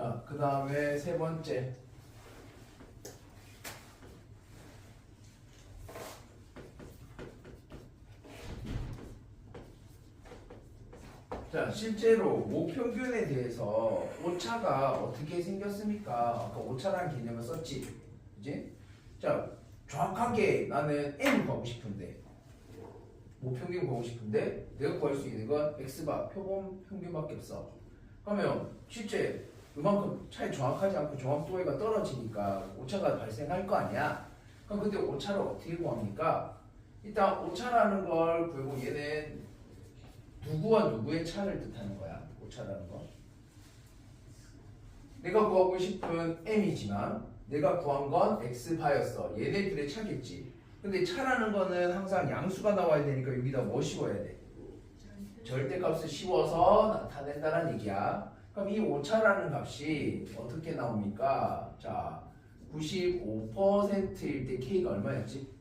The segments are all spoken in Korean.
자, 그 다음에 세 번째. 자, 실제로 모평균에 대해서 오차가 어떻게 생겼습니까? 아까 오차라는 개념을 썼지, 그지? 자, 정확하게 나는 M 구하고 싶은데, 모평균 구하고 싶은데 내가 구할 수 있는 건 X바, 표본 평균밖에 없어. 그러면 실제 그만큼 차이 정확하지 않고 정확도가 떨어지니까 오차가 발생할 거 아니야? 그럼 그때 오차를 어떻게 구합니까? 일단 오차라는 걸 구하고 얘는 누구와 누구의 차를 뜻하는 거야? 오차라는 거. 내가 구하고 싶은 M이지만 내가 구한 건 X바였어. 얘네들의 차겠지. 근데 차라는 거는 항상 양수가 나와야 되니까 여기다 뭐 씌워야 돼? 절대값을 씌워서 나타낸다는 얘기야. 그럼 이 오차라는 값이 어떻게 나옵니까? 자, 95%일 때 K가 얼마였지?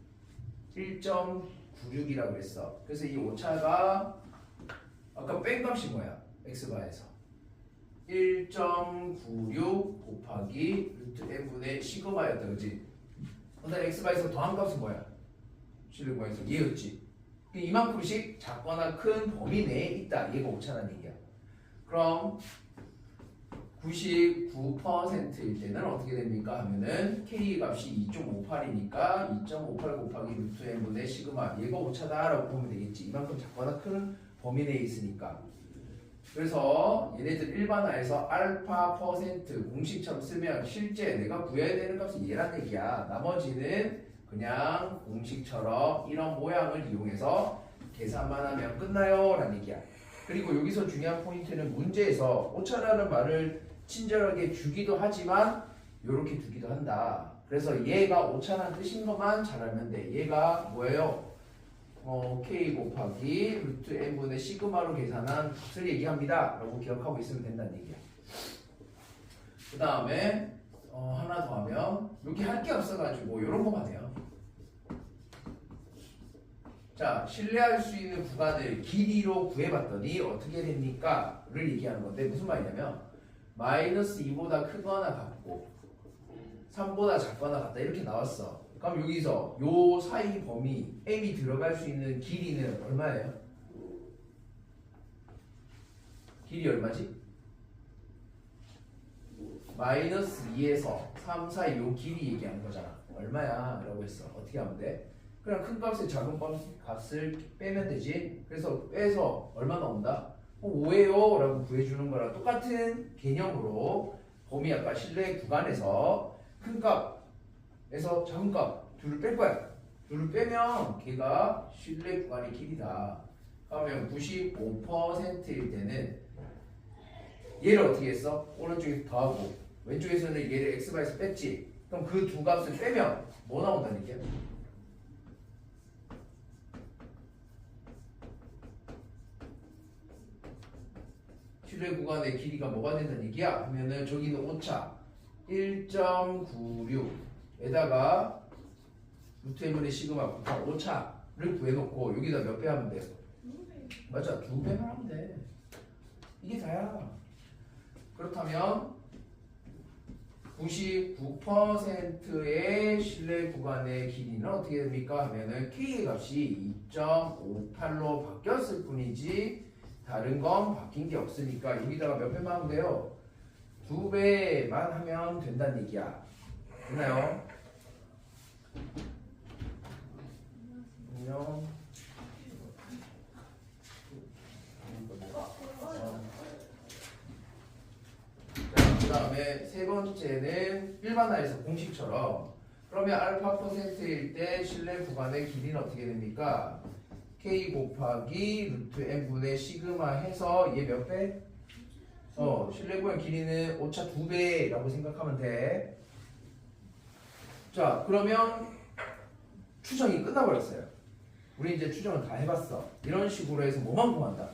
1.96이라고 했어. 그래서 이 오차가 아까 뺀 값이 뭐야? X바에서 1.96 곱하기 루트 n분의 시그마였다, 그지? 그 다음에 X바에서 더한 값은 뭐야? 실력바에서 얘였지. 이만큼씩 작거나 큰 범위 내에 있다. 얘가 오차라는 얘기야. 그럼 99%일 때는 어떻게 됩니까? 하면은 K 값이 2.58이니까 2.58 곱하기 루트 n분의 시그마, 얘가 오차다라고 보면 되겠지. 이만큼 작거나 큰 범위 내에 있으니까. 그래서 얘네들 일반화해서 알파 퍼센트 공식처럼 쓰면 실제 내가 구해야 되는 값이 얘란 얘기야. 나머지는 그냥 공식처럼 이런 모양을 이용해서 계산만 하면 끝나요 라는 얘기야. 그리고 여기서 중요한 포인트는 문제에서 오차라는 말을 친절하게 주기도 하지만 이렇게 두기도 한다. 그래서 얘가 오차라는 뜻인 것만 잘 알면 돼. 얘가 뭐예요? K 곱하기 루트 n분의 시그마로 계산한 값을 얘기합니다 라고 기억하고 있으면 된다는 얘기야. 그 다음에 하나 더 하면 여기 할 게 없어가지고 이런 거만 해요. 자, 신뢰할 수 있는 구간을 길이로 구해봤더니 어떻게 됩니까? 를 얘기하는 건데 무슨 말이냐면 마이너스 2보다 크거나 같고 3보다 작거나 같다 이렇게 나왔어. 그럼 여기서 요 사이 범위 M이 들어갈 수 있는 길이는 얼마예요? 길이 얼마지? 마이너스 2에서 3 사이 요 길이 얘기하는 거잖아. 얼마야? 라고 했어. 어떻게 하면 돼? 그냥 큰 값에 작은 값을 빼면 되지. 그래서 빼서 얼마 나온다? 5예요 라고 구해주는 거랑 똑같은 개념으로 범위 아까 실내 구간에서 큰 값에서 작은 값 둘을 뺄 거야. 둘을 빼면 걔가 실내 구간의 길이다. 그러면 95%일 때는 얘를 어떻게 했어? 오른쪽에서 더하고 왼쪽에서는 얘를 x바에서 뺐지. 그럼 그 두 값을 빼면 뭐 나온다는 얘기야? 실내 구간의 길이가 뭐가 된다는 얘기야? 하면은 저기는 오차 1.96에다가 루트 n분의 시그마 곱하기 오차를 구해놓고 여기다 몇 배 하면 돼요? 맞아, 2배만 하면 돼. 이게 다야. 그렇다면 99%의 실내 구간의 길이는 어떻게 됩니까? 하면은 K의 값이 2.58로 바뀌었을 뿐이지 다른 건 바뀐 게 없으니까 여기다가 몇 배만 하면 돼요? 2배만 하면 된다는 얘기야. 됐나요? 안녕. 그 다음에 세 번째는 일반화해서 공식처럼 그러면 알파 퍼센트일 때 실내 구간의 길이는 어떻게 됩니까? K 곱하기 루트 n분의 시그마 해서 얘 몇 배? 실내 구간 길이는 오차 2배라고 생각하면 돼. 자, 그러면 추정이 끝나버렸어요. 우리 이제 추정을 다 해봤어. 이런 식으로 해서 뭐만 구한다?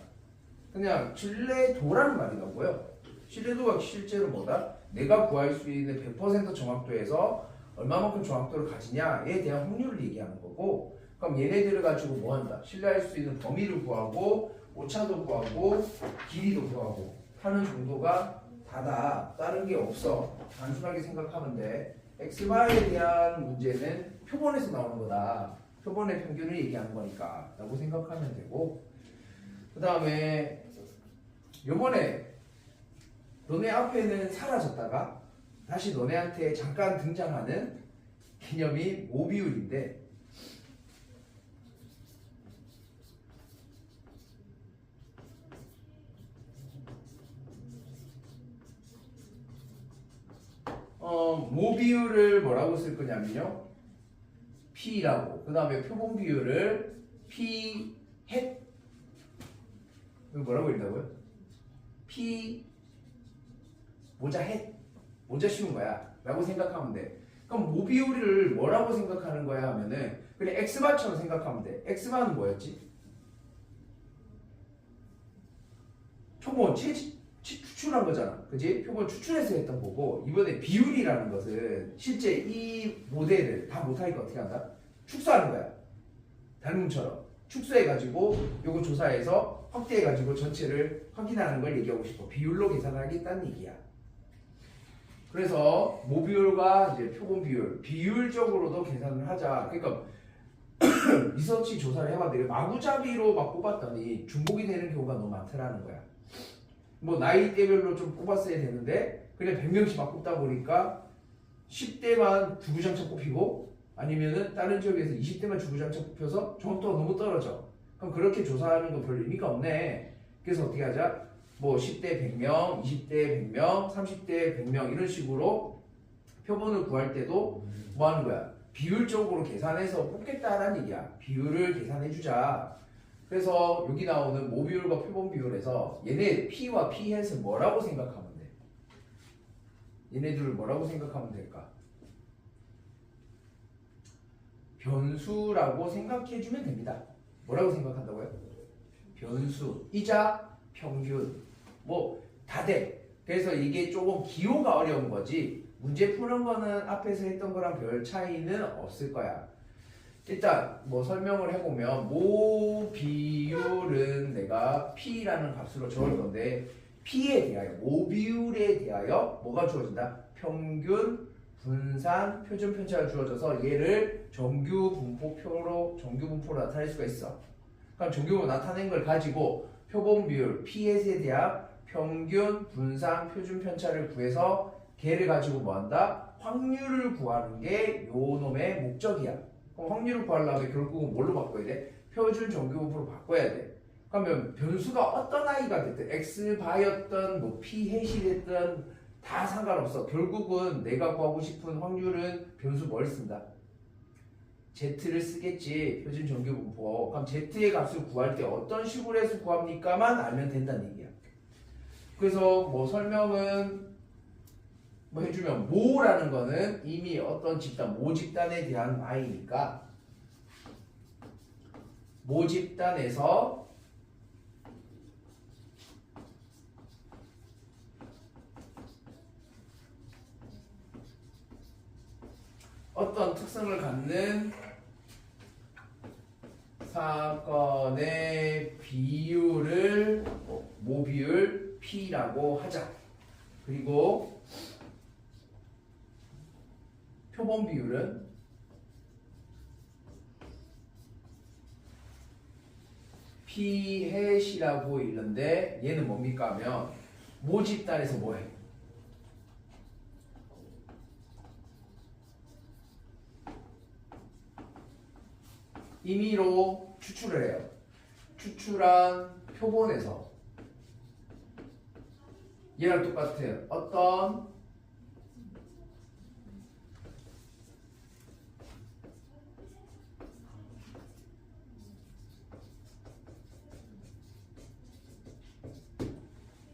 그냥 신뢰도라는 말이 나오고요. 신뢰도가 실제로 뭐다? 내가 구할 수 있는 100% 정확도에서 얼마만큼 정확도를 가지냐에 대한 확률을 얘기하는 거고, 그럼 얘네들을 가지고 뭐 한다? 신뢰할 수 있는 범위를 구하고 오차도 구하고 길이도 구하고 하는 정도가 다다. 다른 게 없어. 단순하게 생각하면 돼. x바에 대한 문제는 표본에서 나오는 거다. 표본의 평균을 얘기하는 거니까 라고 생각하면 되고, 그 다음에 요번에 너네 앞에는 사라졌다가 다시 너네한테 잠깐 등장하는 개념이 모비율인데, 모비율을 뭐라고 쓸 거냐면요, P라고, 그 다음에 표본 비율을 P 햇, 이거 뭐라고 읽다고요? P 모자 햇, 모자 씌운 거야 라고 생각하면 돼. 그럼 모비율을 뭐라고 생각하는 거야 하면은 그냥 x바처럼 생각하면 돼. x바는 뭐였지? 표본 추출한 거잖아, 그지? 표본 추출해서 했던 거고, 이번에 비율이라는 것은 실제 이 모델을 다 못하니까 어떻게 한다? 축소하는 거야. 닮음처럼 축소해가지고 요거 조사해서 확대해가지고 전체를 확인하는 걸 얘기하고 싶어. 비율로 계산하겠다는 얘기야. 그래서 모비율과 이제 표본 비율, 비율적으로도 계산을 하자. 그러니까 리서치 조사를 해봤는데 마구잡이로 막 뽑았더니 중복이 되는 경우가 너무 많더라는 거야. 뭐 나이대별로 좀 뽑았어야 되는데 그냥 100명씩 막 뽑다 보니까 10대만 주구장창 뽑히고, 아니면은 다른 지역에서 20대만 주구장창 뽑혀서 정확도가 너무 떨어져. 그럼 그렇게 조사하는 건 별 의미가 없네. 그래서 어떻게 하자? 뭐 10대 100명, 20대 100명, 30대 100명 이런 식으로 표본을 구할 때도 뭐 하는 거야? 비율적으로 계산해서 뽑겠다라는 얘기야. 비율을 계산해주자. 그래서 여기 나오는 모비율과 표본 비율에서 얘네 P와 P햇을 뭐라고 생각하면 돼? 얘네들을 뭐라고 생각하면 될까? 변수라고 생각해주면 됩니다. 뭐라고 생각한다고요? 변수이자 평균, 뭐 다 돼. 그래서 이게 조금 기호가 어려운 거지 문제 푸는 거는 앞에서 했던 거랑 별 차이는 없을 거야. 일단 뭐 설명을 해보면 모 비율은 내가 P라는 값으로 적을 건데, P에 대하여, 모 비율에 대하여 뭐가 주어진다? 평균, 분산, 표준 편차가 주어져서 얘를 정규 분포로 나타낼 수가 있어. 그럼 정규분포 나타낸 걸 가지고 표본 비율 P에 대한 평균, 분산, 표준 편차를 구해서 걔를 가지고 뭐한다? 확률을 구하는 게 요 놈의 목적이야. 그럼 확률을 구하려면 결국은 뭘로 바꿔야 돼? 표준 정규분포로 바꿔야 돼. 그러면 변수가 어떤 아이가 됐든 x바였던 뭐 P햇이 됐든 다 상관없어. 결국은 내가 구하고 싶은 확률은 변수 뭘 쓴다? Z를 쓰겠지. 표준 정규분포. 그럼 Z의 값을 구할 때 어떤 식으로 해서 구합니까만 알면 된다는 얘기야. 그래서 뭐 설명은 뭐 해주면, 모라는 거는 이미 어떤 집단, 모 집단에 대한 i니까 모 집단에서 어떤 특성을 갖는 사건의 비율을 모비율 P라고 하자. 그리고 표본 비율은 P햇이라고 읽는데 얘는 뭡니까 하면 모 집단에서 뭐해? 임의로 추출을 해요. 추출한 표본에서 얘랑 똑같은 어떤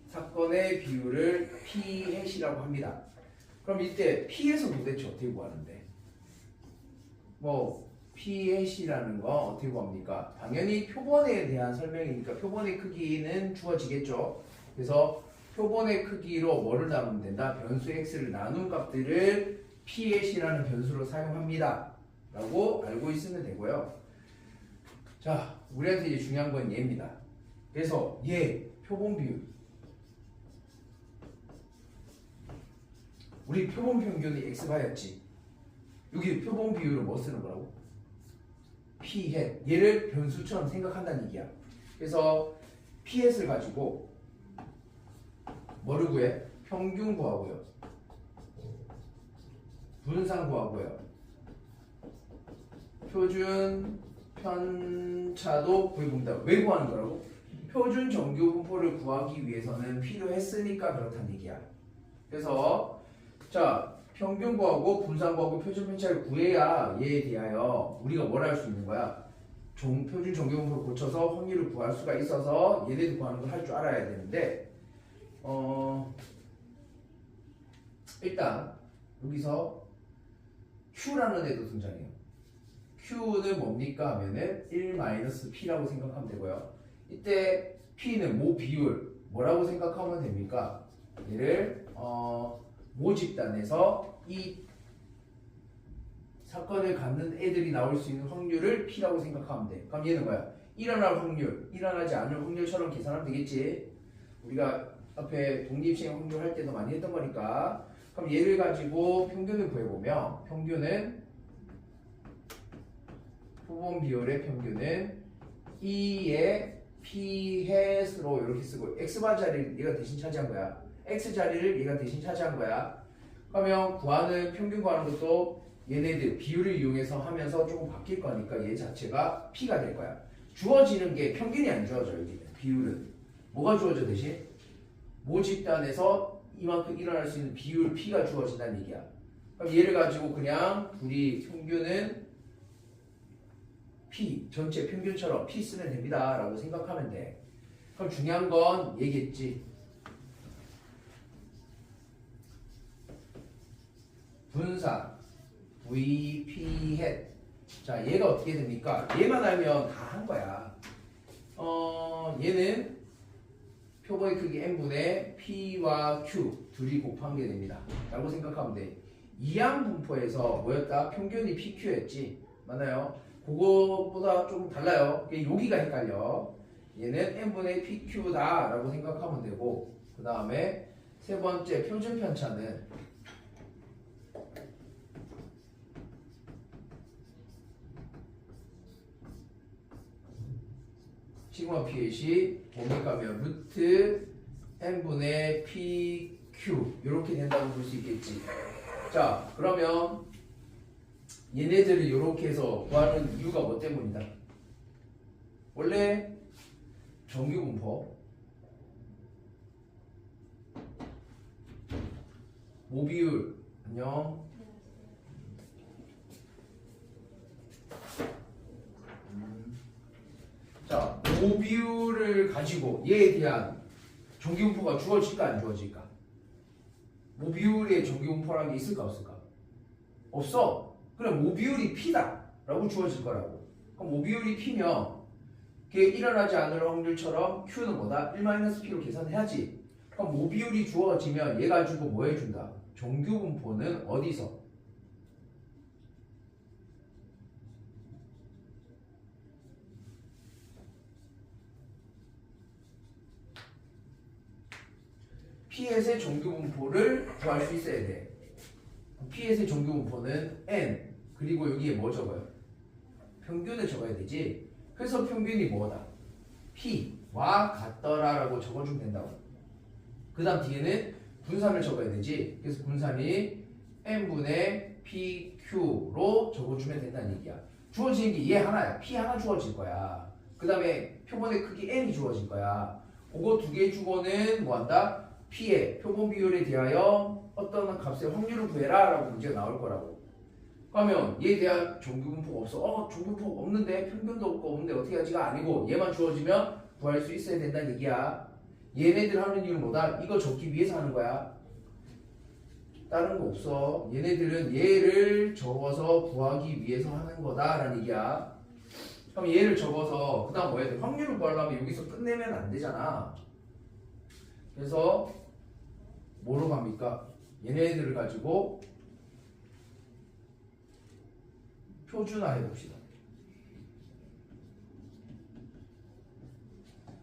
사건의 비율을 P햇이라고 합니다. 그럼 이때 P에서 도대체 어떻게 구하는데? 뭐 P햇이라는 거 어떻게 구합니까? 당연히 표본에 대한 설명이니까 표본의 크기는 주어지겠죠. 그래서 표본의 크기로 뭐를 나누면 된다? 변수 x를 나눈 값들을 P햇이라는 변수로 사용합니다 라고 알고 있으면 되고요. 자, 우리한테 이제 중요한 건 얘입니다. 그래서 얘 표본 비율 우리 표본 평균이 x바였지. 여기 표본 비율을 뭐 쓰는 거라고? p hat. 얘를 변수처럼 생각한다는 얘기야. 그래서 p hat을 가지고 뭐를 구해? 평균 구하고요. 분산 구하고요. 표준 편차도 구해본다. 왜 구하는 거라고? 표준 정규 분포를 구하기 위해서는 필요했으니까 그렇다는 얘기야. 그래서 자, 평균 구하고 분산 구하고 표준 편차를 구해야 얘에 대하여 우리가 뭘 할 수 있는 거야? 표준 정규 분포를 고쳐서 확률을 구할 수가 있어서 얘네들 구하는 걸 할 줄 알아야 되는데 일단 여기서 Q라는 애도 등장해요. Q는 뭡니까 하면은 1-P라고 생각하면 되고요. 이때 P는 모 비율 뭐라고 생각하면 됩니까? 얘를 모집단에서 이 사건을 갖는 애들이 나올 수 있는 확률을 P라고 생각하면 돼. 그럼 얘는 뭐야? 일어날 확률, 일어나지 않을 확률처럼 계산하면 되겠지. 우리가 앞에 독립시행 확률 할 때도 많이 했던 거니까. 그럼 얘를 가지고 평균을 구해보면 평균은 표본 비율의 평균은 2의 p hat으로 이렇게 쓰고 x바 자리를 얘가 대신 차지한 거야. x 자리를 얘가 대신 차지한 거야. 그러면 구하는 평균 구하는 것도 얘네들 비율을 이용해서 하면서 조금 바뀔 거니까 얘 자체가 p가 될 거야. 주어지는 게 평균이 안 주어져. 여기 비율은 뭐가 주어져 대신? 모집단에서 이만큼 일어날 수 있는 비율 p가 주어진다는 얘기야. 그럼 얘를 가지고 그냥 둘이 평균은 p 전체 평균처럼 p 쓰면 됩니다 라고 생각하면 돼. 그럼 중요한 건 얘기했지. 분산 VP hat. 자, 얘가 어떻게 됩니까? 얘만 알면 다 한 거야. 얘는 표본의 크기 n분의 p와 q 둘이 곱한 게 됩니다 라고 생각하면 돼. 이항 분포에서 뭐였다? 평균이 pq였지. 맞나요? 그거보다 좀 달라요. 여기가 헷갈려. 얘는 n분의 pq다 라고 생각하면 되고, 그 다음에 세 번째 표준 편차는 시그마 phat이 뭡니까 하면 루트 n분의 pq 이렇게 된다고 볼 수 있겠지. 자, 그러면 얘네들을 이렇게 해서 구하는 이유가 뭐 때문이다? 원래 정규 분포 모비율 안녕. 자, 모비율을 가지고 얘에 대한 정규 분포가 주어질까 안 주어질까? 모비율의 정규 분포라는 게 있을까 없을까? 없어. 그럼 모비율이 P다 라고 주어질 거라고. 그럼 모비율이 P면 그게 일어나지 않을 확률처럼 Q는 뭐다? 1-P로 계산해야지. 그럼 모비율이 주어지면 얘 가지고 뭐 해준다? 정규 분포는 어디서? P의 정규 분포를 구할 수 있어야 돼. P의 정규 분포는 n 그리고 여기에 뭐 적어요? 평균을 적어야 되지. 그래서 평균이 뭐다? P와 같더라 라고 적어주면 된다고. 그 다음 뒤에는 분산을 적어야 되지. 그래서 분산이 n분의 PQ로 적어주면 된다는 얘기야. 주어지는 게 얘 하나야. P 하나 주어질 거야. 그 다음에 표본의 크기 n이 주어질 거야. 그거 두 개 주고는 뭐한다? P의 표본 비율에 대하여 어떤 값의 확률을 구해라 라고 문제가 나올 거라고. 그러면 얘에 대한 정규 분포가 없어. 정규 분포가 없는데 평균도 없는데 어떻게 하지가 아니고 얘만 주어지면 구할 수 있어야 된다는 얘기야. 얘네들 하는 이유는 뭐다? 이거 적기 위해서 하는 거야. 다른 거 없어. 얘네들은 얘를 적어서 구하기 위해서 하는 거다라는 얘기야. 그럼 얘를 적어서 그 다음 뭐 해야 돼? 확률을 구하려면 여기서 끝내면 안 되잖아. 그래서 뭐로 갑니까? 얘네들을 가지고 표준화 해봅시다.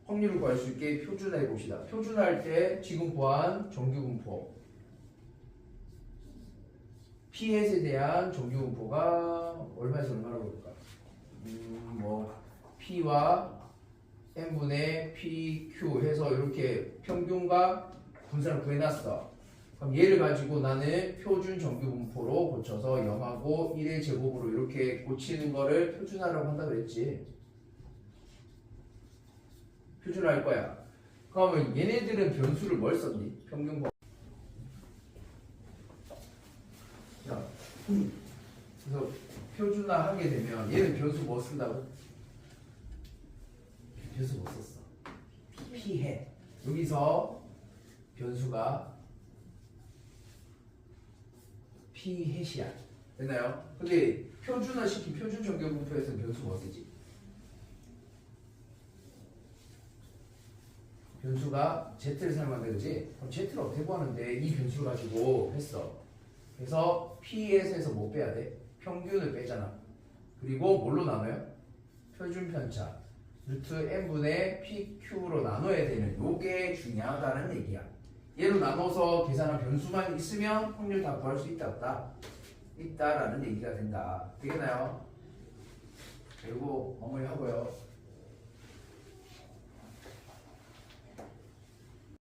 확률을 구할 수 있게 표준화 해봅시다. 표준화할 때 지금 구한 정규 분포 P햇에 대한 정규분포가 얼마에서 얼마라고 볼까? 뭐 P와 n분의 PQ 해서 이렇게 평균과 분산을 구해놨어. 그럼 얘를 가지고 나는 표준 정규분포로 고쳐서 0하고 1의 제곱으로 이렇게 고치는 거를 표준화라고 한다고 그랬지. 표준화할 거야. 그러면 얘네들은 변수를 뭘 썼니? 평균. 자, 그래서 표준화하게 되면 얘는 변수 뭐 쓴다고? 변수 못 썼어. 피해. 여기서 변수가 피해시야. 됐나요? 근데 표준화시킨 표준 정규분포에서 변수 뭐 쓰지? 변수가 z를 사용한다 그지? 그럼 z를 어떻게 구하는데 이 변수를 가지고 했어. 그래서 p에서 뭐 빼야 돼? 평균을 빼잖아. 그리고 뭘로 나눠요? 표준 편차 루트 n분의 pq로 나눠야 되는 요게 중요하다는 얘기야. 얘로 나눠서 계산한 변수만 있으면 확률 다 구할 수 있다 없다? 있다라는 얘기가 된다. 되겠나요? 그리고 마무리하고요.